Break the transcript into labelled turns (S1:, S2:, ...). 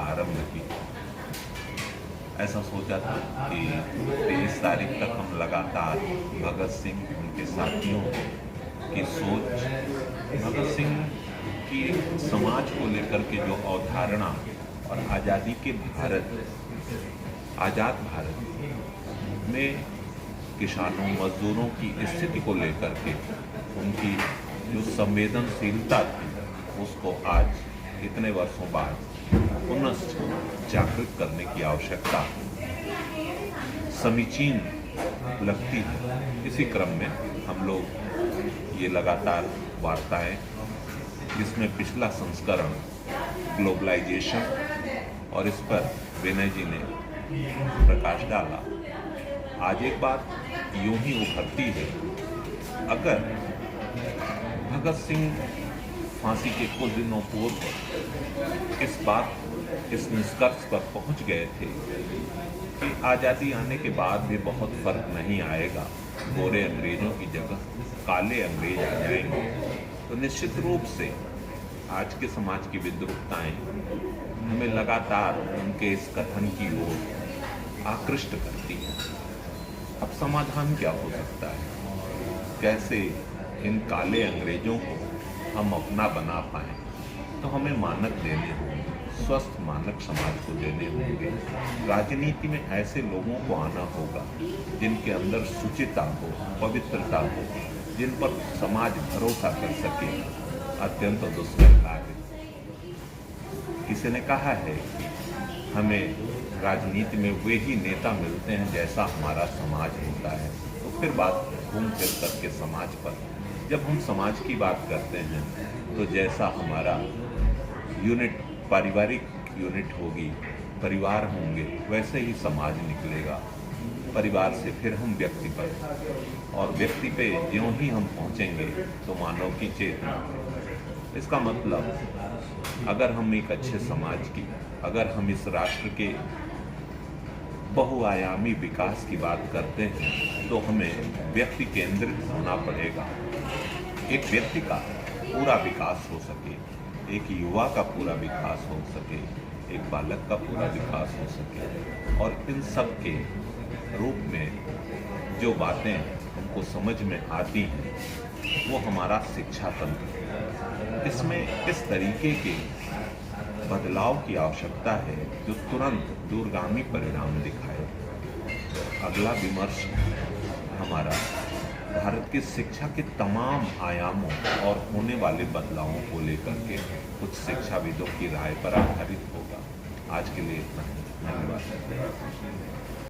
S1: आरंभ की। ऐसा सोचा था कि 23 तारीख तक हम लगातार भगत सिंह, उनके साथियों की सोच, भगत सिंह की समाज को लेकर के जो अवधारणा और आज़ादी के भारत, आज़ाद भारत में किसानों मजदूरों की स्थिति को लेकर के उनकी जो संवेदनशीलता थी, उसको आज इतने वर्षों बाद पुनः जागृत करने की आवश्यकता समीचीन लगती है। इसी क्रम में हम लोग ये लगातार वार्ताएं, जिसमें पिछला संस्करण ग्लोबलाइजेशन और इस पर विनय जी ने प्रकाश डाला। आज एक बात यूं ही उभरती है, अगर भगत सिंह फांसी के कुछ दिनों पूर्व इस निष्कर्ष पर पहुंच गए थे कि आज़ादी आने के बाद भी बहुत फर्क नहीं आएगा, गोरे अंग्रेजों की जगह काले अंग्रेज आ जाएंगे, तो निश्चित रूप से आज के समाज की विद्रुपताएं हमें लगातार उनके इस कथन की ओर आकृष्ट करती है। अब समाधान क्या हो सकता है? कैसे इन काले अंग्रेजों को हम अपना बना पाएं? तो हमें मानक देने होंगे, स्वस्थ मानक समाज को देने होंगे। राजनीति में ऐसे लोगों को आना होगा जिनके अंदर शुचिता हो, पवित्रता हो, जिन पर समाज भरोसा कर सके। अत्यंत दुष्कर कार्य। किसी ने कहा है कि हमें राजनीति में वे ही नेता मिलते हैं जैसा हमारा समाज होता है। तो फिर बात घूम फिर करके समाज पर, जब हम समाज की बात करते हैं तो जैसा हमारा यूनिट, पारिवारिक यूनिट होगी, परिवार होंगे, वैसे ही समाज निकलेगा। परिवार से फिर हम व्यक्ति पर, और व्यक्ति पे ज्यों ही हम पहुंचेंगे तो मानव की चेतना। इसका मतलब अगर हम एक अच्छे समाज की, अगर हम इस राष्ट्र के बहुआयामी विकास की बात करते हैं तो हमें व्यक्ति केंद्रित होना पड़ेगा। एक व्यक्ति का पूरा विकास हो सके, एक युवा का पूरा विकास हो सके, एक बालक का पूरा विकास हो सके, और इन सब के रूप में जो बातें हमको समझ में आती हैं वो हमारा शिक्षा तंत्र है। इसमें किस तरीके के बदलाव की आवश्यकता है जो तुरंत दूरगामी परिणाम दिखाए। अगला विमर्श हमारा भारत की शिक्षा के तमाम आयामों और होने वाले बदलावों को लेकर के कुछ शिक्षाविदों की राय पर आधारित होगा। आज के लिए इतना ही। धन्यवाद।